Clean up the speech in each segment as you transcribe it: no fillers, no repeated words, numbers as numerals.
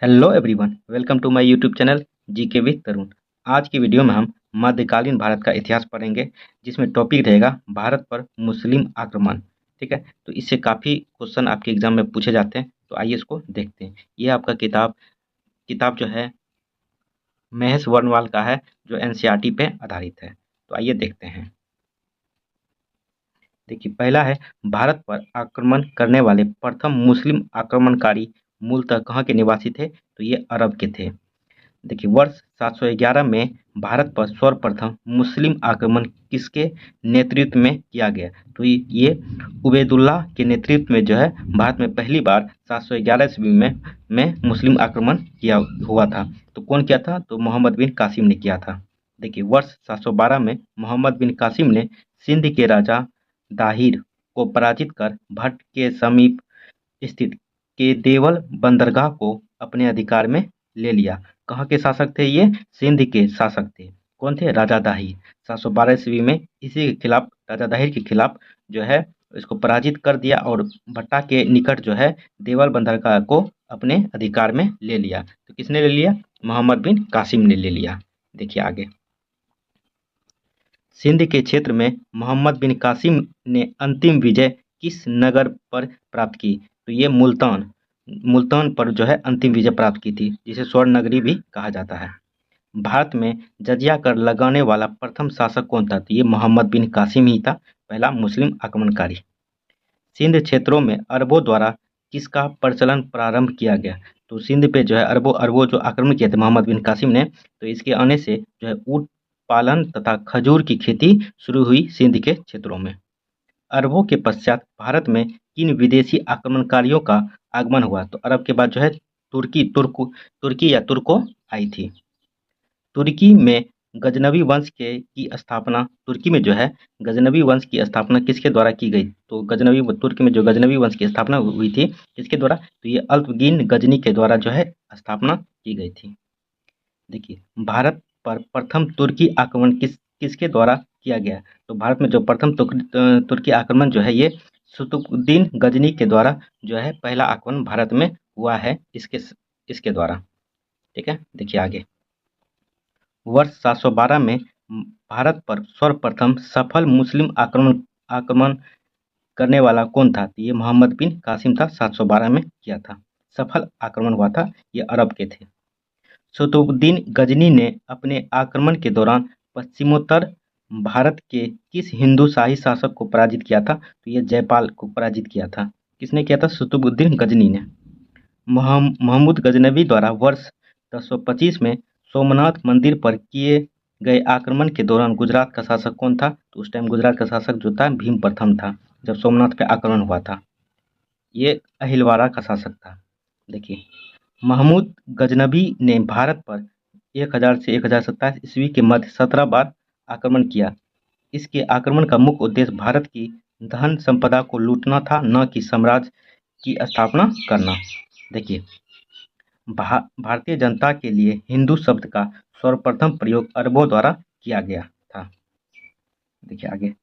Hello everyone, welcome to my YouTube channel GK with Tarun. आज की video में हम मध्यकालीन भारत का इतिहास पढ़ेंगे, जिसमें टॉपिक रहेगा भारत पर मुस्लिम आक्रमण। ठीक है, तो इससे काफ़ी क्वेश्चन आपके एग्जाम में पूछे जाते हैं, तो आइए इसको देखते हैं। ये आपका किताब जो है महेश वर्णवाल का है, जो एनसीईआरटी पे आधारित है। तो आइए देखते हैं। देखिए, पहला है भारत पर आक्रमण करने वाले प्रथम मुस्लिम आक्रमणकारी मूलतः कहाँ के निवासी थे? तो ये अरब के थे। देखिए, वर्ष 711 में भारत पर सर्वप्रथम मुस्लिम आक्रमण किसके नेतृत्व में किया गया? तो ये उबैदुल्लाह के नेतृत्व में जो है भारत में पहली बार 711 ईस्वी में मुस्लिम आक्रमण किया हुआ था। तो कौन किया था? तो मोहम्मद बिन कासिम ने किया था। देखिए, वर्ष 712 में मोहम्मद बिन कासिम ने सिंध के राजा दाहिर को पराजित कर भट्ट के समीप स्थित केदेवल बंदरगाह को अपने अधिकार में ले लिया। कहाँ के शासक थे ये? सिंध के शासक थे। कौन थे? राजा दाहिर। 712 ईस्वी में इसी के खिलाफ, राजा दाहिर के खिलाफ जो है इसको पराजित कर दिया और भट्टा के निकट जो है देवल बंदरगाह को अपने अधिकार में ले लिया। तो किसने ले लिया? मोहम्मद बिन कासिम ने ले लिया। देखिए आगे, सिंध के क्षेत्र में मोहम्मद बिन कासिम ने अंतिम विजय किस नगर पर प्राप्त की? तो ये मुल्तान पर जो है अंतिम विजय प्राप्त की थी, जिसे स्वर्ण नगरी भी कहा जाता है। भारत में जजिया कर लगाने वाला प्रथम शासक कौन था? तो ये मोहम्मद बिन कासिम ही था, पहला मुस्लिम आक्रमणकारी। सिंध क्षेत्रों में अरबों द्वारा किसका प्रचलन प्रारंभ किया गया? तो सिंध पे जो है अरबों जो आक्रमण किए थे मोहम्मद बिन कासिम ने, तो इसके आने से जो है ऊँट पालन तथा खजूर की खेती शुरू हुई सिंध के क्षेत्रों में। अरबों के पश्चात भारत में किन विदेशी आक्रमणकारियों का आगमन हुआ? तो अरब के बाद जो है तुर्की या तुर्को आई थी। तुर्की में गजनवी वंश की स्थापना, तुर्की में जो है गजनवी वंश की स्थापना किसके द्वारा की गई? तो तुर्की में जो गजनवी वंश की स्थापना हुई थी किसके द्वारा? तो ये अल्पगीन गजनी के द्वारा जो है स्थापना की गई थी। देखिए, भारत पर प्रथम तुर्की आक्रमण किसके द्वारा किया गया? तो भारत में जो प्रथम तुर्की आक्रमण जो है ये कुतुबुद्दीन गजनी के द्वारा जो है पहला आक्रमण भारत में हुआ है इसके द्वारा। ठीक है, देखिए आगे, वर्ष 712 में भारत पर सर्वप्रथम सफल मुस्लिम आक्रमण करने वाला कौन था? तो ये मोहम्मद बिन कासिम था, 712 में किया था। सफल आक्रमण हुआ था, ये अरब के थे। कुतुबुद्दीन गजनी ने अपने आक्रमण के दौरान पश्चिमोत्तर भारत के किस हिंदू शाही शासक को पराजित किया था? तो ये जयपाल को पराजित किया था। किसने किया था? कुतुबुद्दीन गजनी ने। महमूद गजनवी द्वारा वर्ष 1025 में सोमनाथ मंदिर पर किए गए आक्रमण के दौरान गुजरात का शासक कौन था? तो उस टाइम गुजरात का शासक जो था भीम प्रथम था, जब सोमनाथ पे आक्रमण हुआ था। ये अहिलवाड़ा का शासक था। देखिए, महमूद गजनबी ने भारत पर 1000 से 1027 ईस्वी के मध्य 17 बार आक्रमण किया। इसके आक्रमण का मुख्य उद्देश्य भारत की धन संपदा को लूटना था, न कि साम्राज्य की स्थापना करना। देखिए, भारतीय जनता के लिए हिंदू शब्द का सर्वप्रथम प्रयोग अरबों द्वारा किया गया था। देखिए आगे,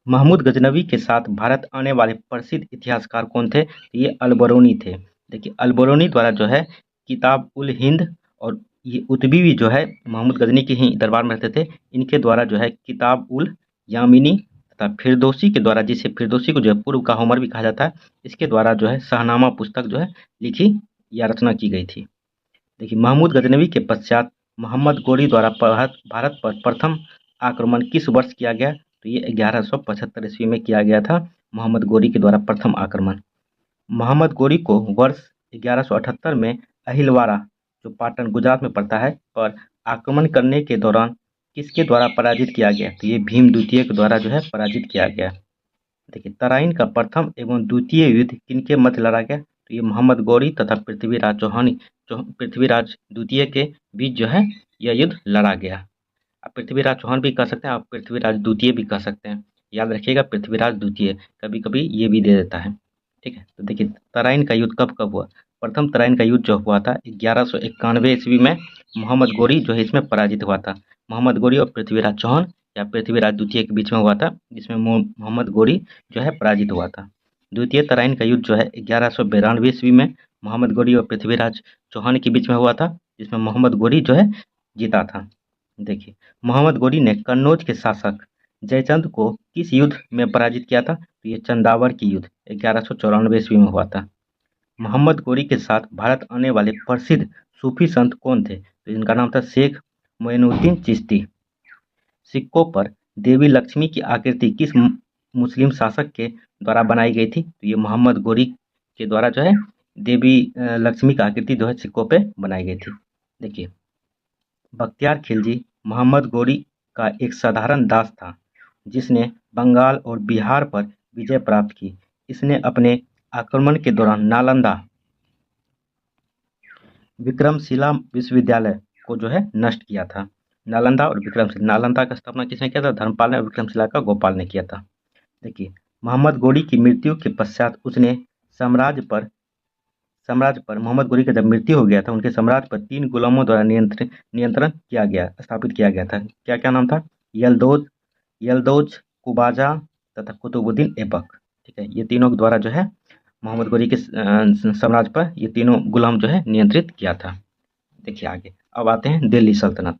महमूद गजनवी के साथ भारत आने वाले प्रसिद्ध इतिहासकार कौन थे? तो ये अलबरूनी थे। देखिए, अलबरूनी द्वारा जो है किताब उल हिंद, और ये उतबी भी जो है महमूद गजनी के ही दरबार में रहते थे, इनके द्वारा जो है किताब उल यामिनी तथा फिरदौसी के द्वारा, जिसे फिरदौसी को जो है पूर्व का होमर भी कहा जाता है, इसके द्वारा जो है शाहनामा पुस्तक जो है लिखी या रचना की गई थी। देखिए, महमूद गजनवी के पश्चात मोहम्मद गोरी द्वारा भारत पर प्रथम आक्रमण किस वर्ष किया गया? तो ये 1175 ईस्वी में किया गया था, मोहम्मद गोरी के द्वारा प्रथम आक्रमण। मोहम्मद गोरी को वर्ष 1178 में अहिलवाड़ा, जो पाटन गुजरात में पड़ता है, पर आक्रमण करने के दौरान किसके द्वारा पराजित किया गया? तो ये भीम द्वितीय के द्वारा जो है पराजित किया गया। देखिए, तराइन का प्रथम एवं द्वितीय युद्ध किनके मध्य लड़ा गया? तो ये मोहम्मद गौरी तथा पृथ्वीराज द्वितीय के बीच जो है यह युद्ध लड़ा गया। आप पृथ्वीराज चौहान भी कह सकते हैं, आप पृथ्वीराज द्वितीय भी कह सकते हैं। याद रखिएगा, पृथ्वीराज द्वितीय, कभी कभी ये भी दे देता है। ठीक है, तो देखिए, तराइन का युद्ध कब कब हुआ? प्रथम तराइन का युद्ध जो हुआ था 1191 ईस्वी में, मोहम्मद गौरी जो है इसमें पराजित हुआ था। मोहम्मद गौरी और पृथ्वीराज चौहान या पृथ्वीराज द्वितीय के बीच में हुआ था, जिसमें मोहम्मद गौरी जो है पराजित हुआ था। द्वितीय तराइन का युद्ध जो है 1192 ईस्वी में मोहम्मद गोरी और पृथ्वीराज चौहान के बीच में हुआ था, जिसमें मोहम्मद गोरी जो है जीता था। देखिए, मोहम्मद गोरी ने कन्नौज के शासक जयचंद को किस युद्ध में पराजित किया था? तो ये चंदावर की युद्ध 1194 ईस्वी में हुआ था। मोहम्मद गोरी के साथ भारत आने वाले प्रसिद्ध सूफी संत कौन थे? तो इनका नाम था शेख मोइनुद्दीन चिश्ती। सिक्कों पर देवी लक्ष्मी की आकृति किस मुस्लिम शासक के द्वारा बनाई गई थी? तो ये मोहम्मद गोरी के द्वारा जो है देवी लक्ष्मी की आकृति जो है सिक्कों पे बनाई गई थी। देखिए, बख्तियार खिलजी मोहम्मद गोरी का एक साधारण दास था, जिसने बंगाल और बिहार पर विजय प्राप्त की। इसने अपने आक्रमण के दौरान नालंदा विक्रमशिला विश्वविद्यालय को जो है नष्ट किया था। नालंदा और विक्रमशिला, नालंदा का स्थापना किसने किया था? धर्मपाल ने, और विक्रमशिला का गोपाल ने किया था। देखिए, मोहम्मद गोरी की मृत्यु के पश्चात उसने साम्राज्य पर मोहम्मद गोरी का जब मृत्यु हो गया था, उनके साम्राज्य पर 3 गुलामों द्वारा नियंत्रण स्थापित किया गया था। क्या क्या नाम था? यलदौज यलदौज कुबाजा तथा कुतुबुद्दीन ऐबक। ठीक है, ये तीनों के द्वारा जो है मोहम्मद गोरी के साम्राज्य पर ये तीनों गुलाम जो है नियंत्रित किया था। देखिए आगे, अब आते हैं दिल्ली सल्तनत।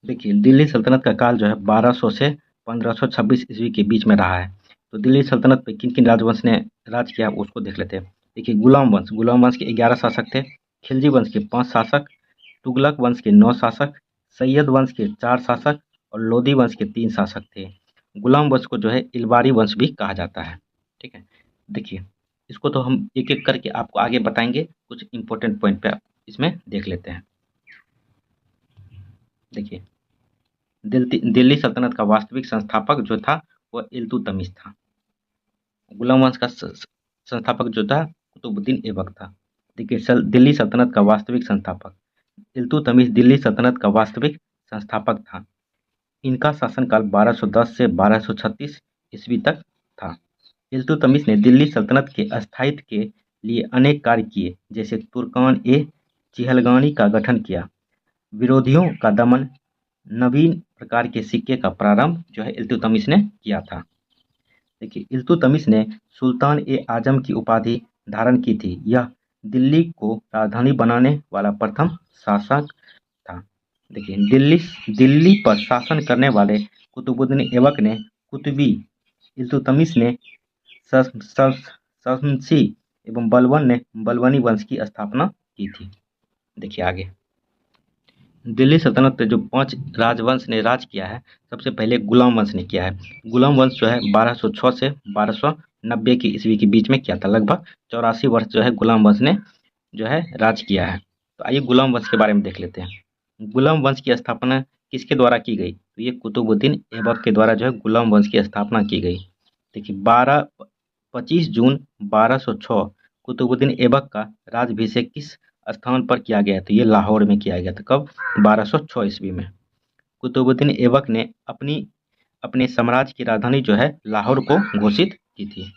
देखिए, दिल्ली सल्तनत का काल जो है 1200 से 1526 ईस्वी के बीच में रहा है। तो दिल्ली सल्तनत पे किन किन राजवंश ने राज किया उसको देख लेते हैं। देखिए, गुलाम वंश के 11 शासक थे, खिलजी वंश के 5 शासक, तुगलक वंश के 9 शासक, सैयद वंश के 4 शासक और लोदी वंश के 3 शासक थे। गुलाम वंश को जो है इलबारी वंश भी कहा जाता है। ठीक है, देखिए, इसको तो हम एक एक करके आपको आगे बताएंगे, कुछ इंपॉर्टेंट पॉइंट पे इसमें देख लेते हैं। देखिए, दिल्ली सल्तनत का वास्तविक संस्थापक जो था वह इल्तुतमिश था। गुलाम वंश का संस्थापक जो था कुतुबुद्दीन ऐबक था। देखिए, दिल्ली सल्तनत का वास्तविक संस्थापक इल्तुतमिश दिल्ली सल्तनत का वास्तविक संस्थापक था। इनका शासनकाल 1210 से 1236 ईस्वी तक था। इल्तुतमिश ने दिल्ली सल्तनत के स्थायित्व के लिए अनेक कार्य किए, जैसे तुर्कान ए चिहलगानी का गठन किया, विरोधियों का दमन, नवीन प्रकार के सिक्के का प्रारंभ जो है इल्तुतमिश ने किया था। देखिए, इल्तुतमिश ने सुल्तान ए आजम की उपाधि धारण की थी। यह दिल्ली को राजधानी बनाने वाला प्रथम शासक था। देखिए, दिल्ली पर शासन करने वाले कुतुबुद्दीन ऐबक ने कुतुबी, इल्तुतमिश ने शमसी एवं बलबन ने बलबनी वंश की स्थापना की थी। देखिए आगे, दिल्ली सल्तनत पे जो 5 राजवंश ने राज किया है, सबसे पहले गुलाम वंश ने किया है। गुलाम वंश जो है 1206 से 1290 की ईस्वी के बीच में किया था। लगभग 84 वर्ष जो है गुलाम वंश ने जो है राज किया है। तो आइए गुलाम वंश के बारे में देख लेते हैं। गुलाम वंश की स्थापना किसके द्वारा की गई? तो ये कुतुबुद्दीन ऐबक के द्वारा जो है गुलाम वंश की स्थापना की गई। देखिए, 25 जून 1206 कुतुबुद्दीन ऐबक का राज्याभिषेक किस स्थान पर किया गया? तो ये लाहौर में किया गया था। कब? 1206 ईस्वी में। कुतुबुद्दीन ऐबक ने अपने साम्राज्य की राजधानी जो है लाहौर को घोषित की थी।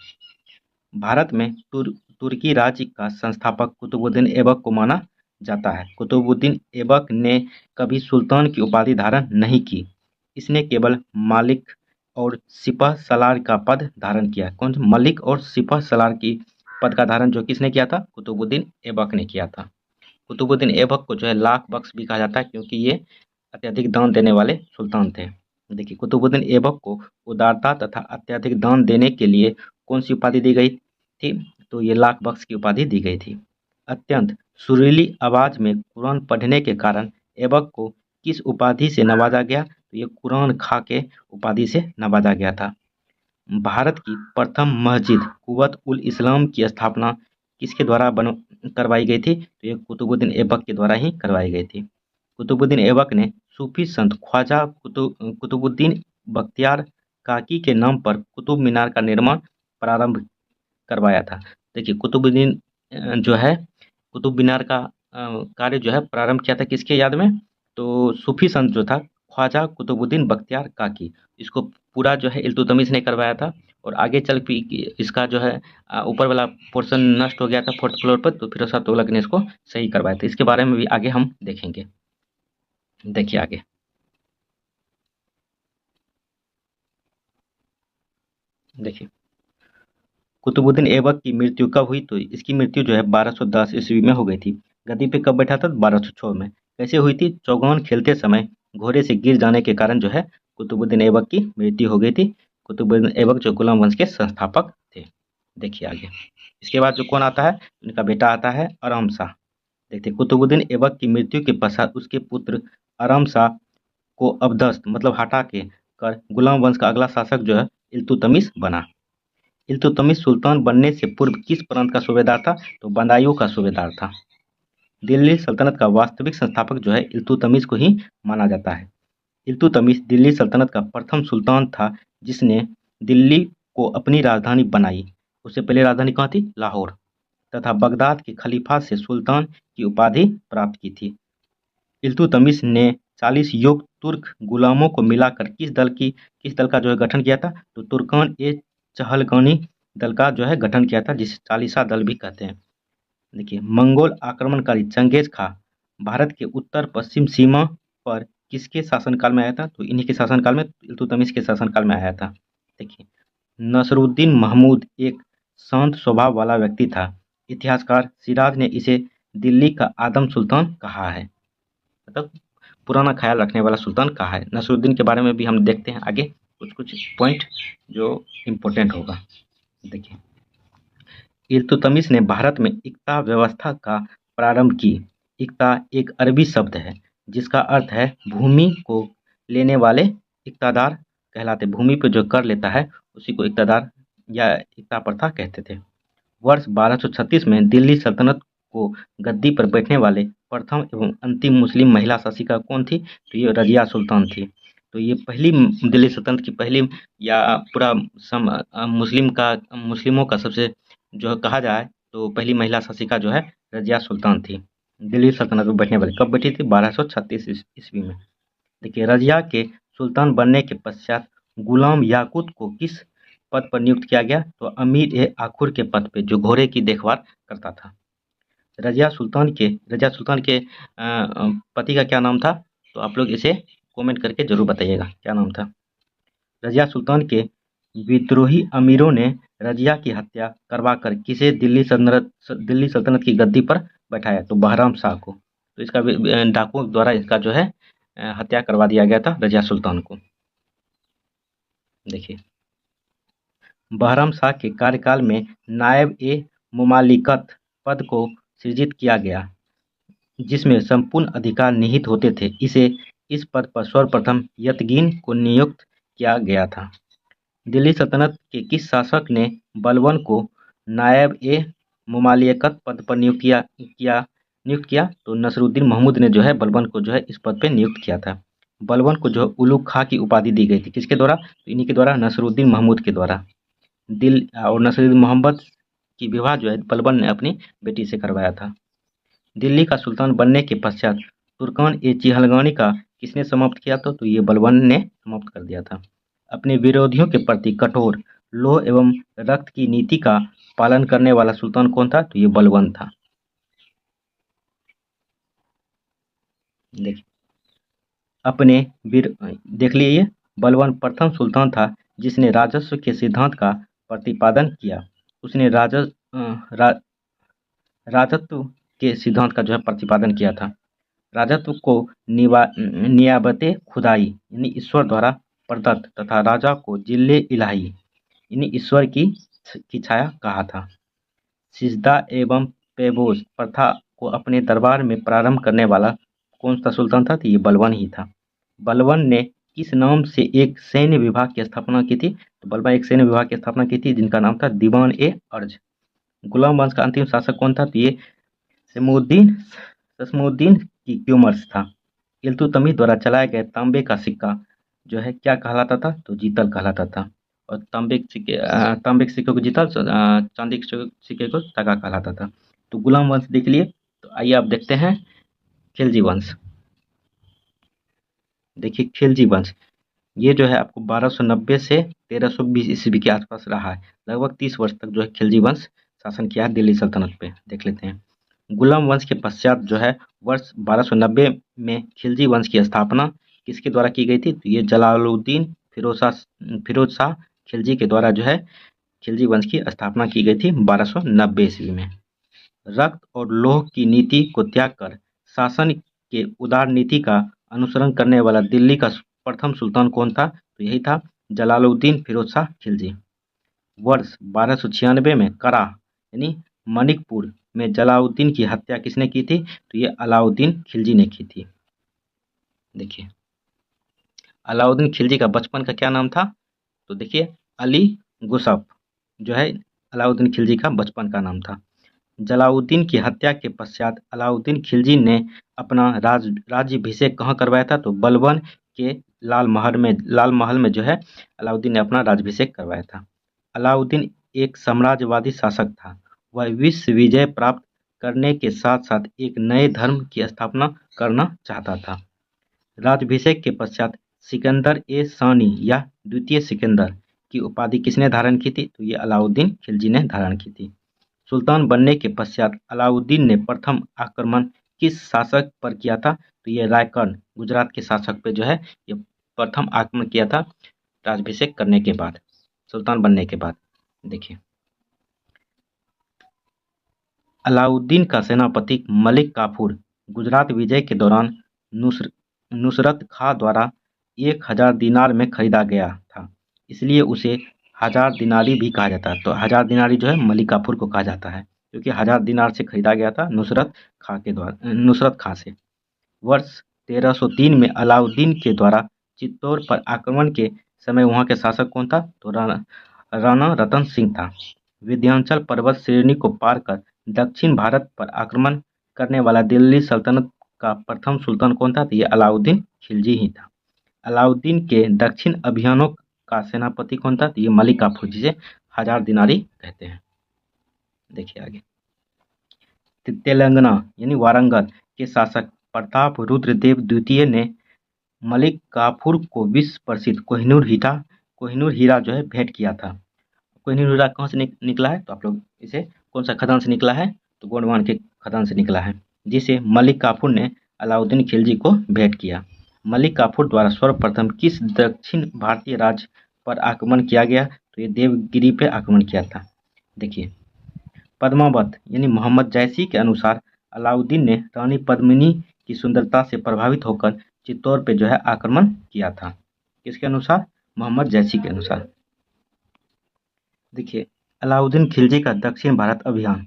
भारत में तुर्की राज्य का संस्थापक कुतुबुद्दीन ऐबक को माना जाता है। कुतुबुद्दीन ऐबक ने कभी सुल्तान की उपाधि धारण नहीं की। इसने केवल मालिक और सिपह सलार का पद धारण किया। कौन? मलिक और सिपह सलार की पद का धारण जो किसने किया था? कुतुबुद्दीन ऐबक ने किया था। कुतुबुद्दीन ऐबक को जो है लाख बख्श भी कहा जाता है, क्योंकि ये अत्यधिक दान देने वाले सुल्तान थे। देखिए, कुतुबुद्दीन ऐबक को उदारता तथा अत्यधिक दान देने के लिए कौन सी उपाधि दी गई थी? तो ये लाख बख्श की उपाधि दी गई थी। अत्यंत सुरीली आवाज में कुरान पढ़ने के कारण ऐबक को किस उपाधि से नवाजा गया? तो ये कुरान खा के उपाधि से नवाजा गया था। भारत की प्रथम मस्जिद कुव्वत उल इस्लाम की स्थापना किसके द्वारा करवाई गई थी? तो ये कुतुबुद्दीन ऐबक के द्वारा ही करवाई गई थी। कुतुबुद्दीन ऐबक ने सूफी संत ख्वाजा कुतुबुद्दीन बख्तियार काकी के नाम पर कुतुब मीनार का निर्माण प्रारंभ करवाया था। देखिए, कुतुबुद्दीन जो है कुतुब मीनार का कार्य जो है प्रारंभ किया था किसके याद में? तो सूफी संत जो था ख्वाजा कुतुबुद्दीन बख्तियार काकी। इसको पूरा जो है इल्तुतमिश ने करवाया था, और आगे चल के इसका जो है ऊपर वाला पोर्शन नष्ट हो गया था 4th फ्लोर पर, तो फिरोज शाह तुगलक ने इसको सही करवाया था। इसके बारे में भी आगे हम देखेंगे। देखिए आगे, देखिए, कुतुबुद्दीन ऐबक की मृत्यु कब हुई? तो इसकी मृत्यु जो है 1210 ईस्वी में हो गई थी। गद्दी पे कब बैठा था? 1206 में। कैसे हुई थी? चौगान खेलते समय घोड़े से गिर जाने के कारण जो है कुतुबुद्दीन ऐबक की मृत्यु हो गई थी। कुतुबुद्दीन ऐबक जो गुलाम वंश के संस्थापक थे। देखिए आगे, इसके बाद जो कौन आता है? उनका बेटा आता है आराम शाह। देखते कुतुबुद्दीन ऐबक की मृत्यु के पश्चात उसके पुत्र आराम शाह को अबदस्त मतलब हटा के कर गुलाम वंश का अगला शासक जो है इल्तुतमिश बना। इल्तुतमिश सुल्तान बनने से पूर्व किस प्रांत का सूबेदार था? तो बदायूं का सूबेदार था। दिल्ली सल्तनत का वास्तविक संस्थापक जो है इल्तुतमिश को ही माना जाता है। इल्तुतमिश दिल्ली सल्तनत का प्रथम सुल्तान था जिसने दिल्ली को अपनी राजधानी बनाई। उससे पहले राजधानी कहाँ थी? लाहौर। तथा बगदाद के खलीफा से सुल्तान की उपाधि प्राप्त की थी। इल्तुतमिश ने 40 योग्य तुर्क गुलामों को मिलाकर किस दल का जो है गठन किया था? तो तुर्कान ए चहलगानी दल का जो है गठन किया था, जिसे चालीसा दल भी कहते हैं। देखिए, मंगोल आक्रमणकारी चंगेज खां भारत के उत्तर पश्चिम सीमा पर किसके शासनकाल में आया था? तो इन्हीं के शासनकाल में, इल्तुतमिश के शासनकाल में आया था। देखिए, नसरुद्दीन महमूद एक शांत स्वभाव वाला व्यक्ति था। इतिहासकार सिराज ने इसे दिल्ली का आदम सुल्तान कहा है, मतलब पुराना ख्याल रखने वाला सुल्तान कहा है। नसरुद्दीन के बारे में भी हम देखते हैं आगे कुछ कुछ पॉइंट जो इम्पोर्टेंट होगा। देखिए, इल्तुतमिश ने भारत में इक्ता व्यवस्था का प्रारंभ की। इक्ता एक अरबी शब्द है जिसका अर्थ है भूमि को लेने वाले। इक्तादार कहलाते, भूमि पर जो कर लेता है उसी को इक्तादार या इक्ता प्रथा कहते थे। वर्ष 1236 में दिल्ली सल्तनत को गद्दी पर बैठने वाले प्रथम एवं अंतिम मुस्लिम महिला शासिका कौन थी? तो ये रजिया सुल्तान थी। तो ये पहली दिल्ली सल्तनत की पहली या पूरा मुस्लिमों का सबसे जो कहा जाए तो पहली महिला शासिका जो है रजिया सुल्तान थी। दिल्ली सल्तनत में बैठने वाली कब बैठी थी? 1236 ईस्वी में। देखिए, रजिया के सुल्तान बनने के पश्चात गुलाम याकूत को किस पद पर नियुक्त किया गया? तो अमीर ए आखुर के पद पे, जो घोड़े की देखभाल करता था। रजिया सुल्तान के पति का क्या नाम था? तो आप लोग इसे कमेंट करके जरूर बताइएगा क्या नाम था। रजिया सुल्तान के विद्रोही अमीरों ने रजिया की हत्या करवाकर किसे दिल्ली सल्तनत की गद्दी पर बैठाया? तो बहराम शाह को। तो इसका डाकुओं द्वारा इसका जो है हत्या करवा दिया गया था रजिया सुल्तान को। देखिए, बहराम शाह के कार्यकाल में नायब ए मुमालिकत पद को सृजित किया गया जिसमें संपूर्ण अधिकार निहित होते थे। इस पद पर सर्वप्रथम यतगीन को नियुक्त किया गया था। दिल्ली सल्तनत के किस शासक ने बलबन को नायब ए मुमालिकत पद पर नियुक्त किया? तो नसरुद्दीन महमूद ने जो है बलबन को जो है इस पद पर नियुक्त किया था। बलबन को जो उलुग खां की उपाधि दी गई थी, किसके द्वारा? तो इन्हीं के द्वारा, नसरुद्दीन महमूद के द्वारा। और नसरुद्दीन मोहम्मद की विवाह जो है बलबन ने अपनी बेटी से करवाया था। दिल्ली का सुल्तान बनने के पश्चात तुर्कान ए चिहलगानी का किसने समाप्त किया था? तो ये बलबन ने समाप्त कर दिया था। अपने विरोधियों के प्रति कठोर लोह एवं रक्त की नीति का पालन करने वाला सुल्तान कौन था? तो ये बलबन था। देखिए, देख लिए, ये बलबन प्रथम सुल्तान था जिसने राजस्व के सिद्धांत का प्रतिपादन किया। उसने राजत्व के सिद्धांत का जो है प्रतिपादन किया था। राजत्व को नियाबते खुदाई यानी ईश्वर द्वारा प्रदत्त तथा राजा को जिल्ले इलाही यानी ईश्वर की छाया कहा था। सिजदा एवं पेबोस प्रथा को अपने दरबार में प्रारंभ करने वाला कौन सा सुल्तान था? तो ये बलबन ही था। बलबन ने किस नाम से एक सैन्य विभाग की स्थापना की थी? तो बलबन एक सैन्य विभाग की स्थापना की थी जिनका नाम था दीवान ए अर्ज। गुलाम वंश का अंतिम शासक कौन था? तो ये ससमुद्दीन की क्यूमर्स था। इल्तुतमिश द्वारा चलाए गए तांबे का सिक्का जो है क्या कहलाता था? तो जीतल कहलाता था। और तांबे के सिक्के को जीतल, चांदी के सिक्के को तगा कहलाता था। तो गुलाम वंश देख लिए। तो आइए आप देखते हैं खिलजी वंश। देखिए, खिलजी वंश ये जो है आपको 1290 से 1320 ईस्वी के आसपास रहा है। लगभग 30 वर्ष तक जो है खिलजी वंश शासन किया है दिल्ली सल्तनत पे। देख लेते हैं। गुलाम वंश के पश्चात जो है वर्ष 1290 में खिलजी वंश की स्थापना किसके द्वारा की गई थी? तो ये जलालुद्दीन फिरोज शाह खिलजी के द्वारा जो है खिलजी वंश की स्थापना की गई थी 1290 ईस्वी में। रक्त और लौह की नीति को त्याग कर शासन के उदार नीति का अनुसरण करने वाला दिल्ली का प्रथम सुल्तान कौन था? तो यही था जलालुद्दीन फिरोज शाह खिलजी। वर्ष 1296 में करा यानी मणिकपुर में जलालुद्दीन की हत्या किसने की थी? तो ये अलाउद्दीन खिलजी ने की थी। देखिए, अलाउद्दीन खिलजी का बचपन का क्या नाम था? तो देखिए, अली गुसफ जो है अलाउद्दीन खिलजी का बचपन का नाम था। जलालुद्दीन की हत्या के पश्चात अलाउद्दीन खिलजी ने अपना राज्याभिषेक कहाँ करवाया था? तो बलबन के लाल महल में जो है अलाउद्दीन ने अपना राज्याभिषेक करवाया था। अलाउद्दीन एक साम्राज्यवादी शासक था। वह विश्व विजय प्राप्त करने के साथ साथ एक नए धर्म की स्थापना करना चाहता था। राज्याभिषेक के पश्चात सिकंदर ए सानी या द्वितीय सिकंदर की उपाधि किसने धारण की थी? तो ये अलाउद्दीन खिलजी ने धारण की थी। सुल्तान बनने के पश्चात अलाउद्दीन ने प्रथम आक्रमण किस शासक पर किया था? तो ये रायकन गुजरात के शासक पे जो है ये प्रथम आक्रमण किया था राज्याभिषेक करने के बाद, सुल्तान बनने के बाद। देखिए, अलाउद्दीन का सेनापति मलिक काफूर गुजरात विजय के दौरान नुसरत खां द्वारा 1000 दिनार में खरीदा गया था, इसलिए उसे हजार दिनारी भी कहा जाता है। तो हजार दिनारी जो है मलिक काफूर को कहा जाता है, क्योंकि 1000 दिनार से खरीदा गया था नुसरत खां से। वर्ष 1303 में अलाउद्दीन के द्वारा चित्तौड़ पर आक्रमण के समय वहां के शासक कौन था? तो राणा रतन सिंह था। विंध्याचल पर्वत श्रेणी को पार कर दक्षिण भारत पर आक्रमण करने वाला दिल्ली सल्तनत का प्रथम सुल्तान कौन था? तो ये अलाउद्दीन खिलजी ही था। अलाउद्दीन के दक्षिण अभियानों का सेनापति कौन था? तो ये मलिक काफूर, जिसे हजार दिनारी कहते हैं। देखिए आगे, तेलंगाना यानी वारंगल के शासक प्रताप रुद्र देव द्वितीय ने मलिक काफूर को विश्व प्रसिद्ध कोहिनूर हीरा जो है भेंट किया था। कोहिनूर हीरा कहाँ से निकला है? तो आप लोग इसे कौन सा खदान से निकला है? तो गोंडवान के खदान से निकला है, जिसे मलिक काफूर ने अलाउद्दीन खिलजी को भेंट किया। मलिक काफूर द्वारा सर्वप्रथम किस दक्षिण भारतीय राज्य पर आक्रमण किया गया? तो ये देवगिरी पे आक्रमण किया था। देखिए, पद्मावत यानी मोहम्मद जैसी के अनुसार अलाउद्दीन ने रानी पद्मिनी की सुंदरता से प्रभावित होकर चित्तौड़ पे जो है आक्रमण किया था। किसके अनुसार? मोहम्मद जैसी के अनुसार। देखिए, अलाउद्दीन खिलजी का दक्षिण भारत अभियान।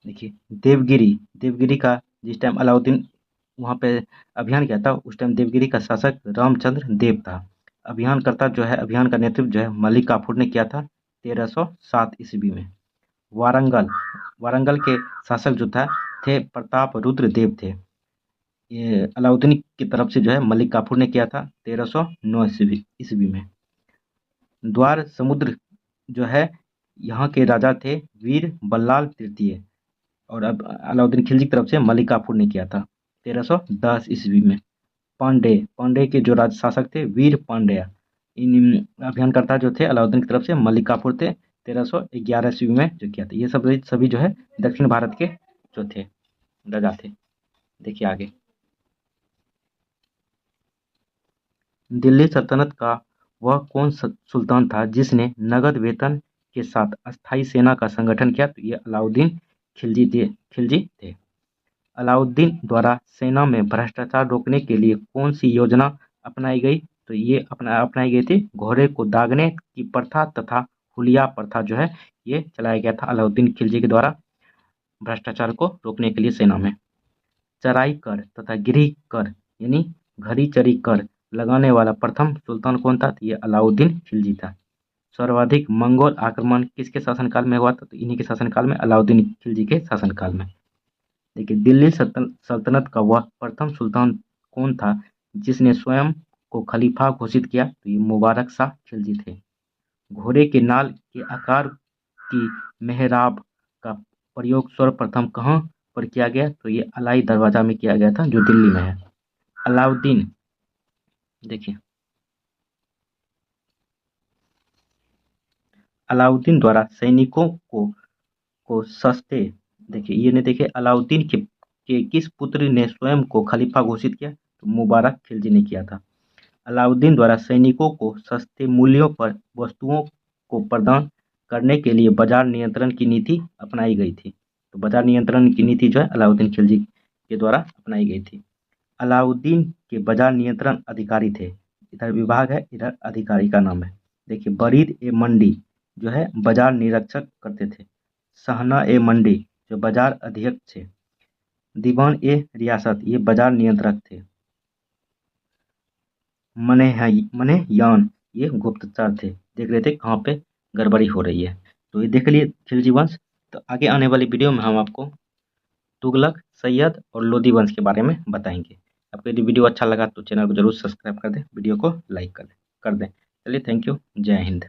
देखिए, देवगिरी का जिस टाइम अलाउद्दीन वहाँ पे अभियान किया था, उस टाइम देवगिरी का शासक रामचंद्र देव था। अभियान का नेतृत्व जो है मलिक काफूर ने किया था 1307 ईस्वी में। वारंगल के शासक जो थे प्रताप रुद्र देव थे। ये अलाउद्दीन की तरफ से जो है मलिक काफूर ने किया था 1309 ईस्वी में। द्वार समुद्र जो है यहाँ के राजा थे वीर बल्लाल तृतीय, और अब अलाउद्दीन खिलजी की तरफ से मलिक काफूर ने किया था 1310 ईस्वी में। पांडे के जो राज शासक थे वीर पांड्या, इन अभियानकर्ता जो थे अलाउद्दीन की तरफ से मलिक काफूर थे 1311 ईस्वी में जो किया था। ये सभी जो है दक्षिण भारत के जो थे राजा थे। देखिए आगे, दिल्ली सल्तनत का वह कौन सुल्तान था जिसने नगद वेतन के साथ अस्थायी सेना का संगठन किया? तो ये अलाउद्दीन खिलजी थे। अलाउद्दीन द्वारा सेना में भ्रष्टाचार रोकने के लिए कौन सी योजना अपनाई गई? तो ये अपनाई गई थी घोड़े को दागने की प्रथा तथा हुलिया प्रथा जो है ये चलाया गया था अलाउद्दीन खिलजी के द्वारा भ्रष्टाचार को रोकने के लिए सेना में। चराई कर तथा गृह कर यानी घड़ी चरी कर लगाने वाला प्रथम सुल्तान कौन था? तो ये अलाउद्दीन खिलजी था। सर्वाधिक मंगोल आक्रमण किसके शासनकाल में हुआ था? तो इन्हीं के शासनकाल में, अलाउद्दीन खिलजी के शासनकाल में। देखिए, दिल्ली सल्तनत का वह प्रथम सुल्तान कौन था जिसने स्वयं को खलीफा घोषित किया? तो ये मुबारक शाह खिलजी थे। घोड़े के नाल के आकार की मेहराब का प्रयोग सर्वप्रथम कहाँ पर किया गया? तो ये अलाई दरवाजा में किया गया था, जो दिल्ली में है। अलाउद्दीन, देखिए, अलाउद्दीन द्वारा सैनिकों को सस्ते, देखिए ये ने देखिए अलाउद्दीन के किस पुत्र ने स्वयं को खलीफा घोषित किया? तो मुबारक खिलजी ने किया था। अलाउद्दीन द्वारा सैनिकों को सस्ते मूल्यों पर वस्तुओं को प्रदान करने के लिए बाजार नियंत्रण की नीति अपनाई गई थी। तो बाजार नियंत्रण की नीति जो है अलाउद्दीन खिलजी के द्वारा अपनाई गई थी। अलाउद्दीन के बाजार नियंत्रण अधिकारी थे, इधर विभाग है, इधर अधिकारी का नाम है। देखिए, बरीद ए मंडी जो है बाजार निरीक्षक करते थे। सहना ए मंडी जो बाजार अध्यक्ष थे। दीवान ए रियासत ये बाजार नियंत्रक थे। मनेहयान ये गुप्तचर थे, देख रहे थे कहाँ पे गड़बड़ी हो रही है। तो ये देख लिए खिलजी वंश। तो आगे आने वाली वीडियो में हम आपको तुगलक, सैयद और लोदी वंश के बारे में बताएंगे। आपको यदि वीडियो अच्छा लगा तो चैनल को जरूर सब्सक्राइब कर दें, वीडियो को लाइक कर दें। चलिए, थैंक यू, जय हिंद।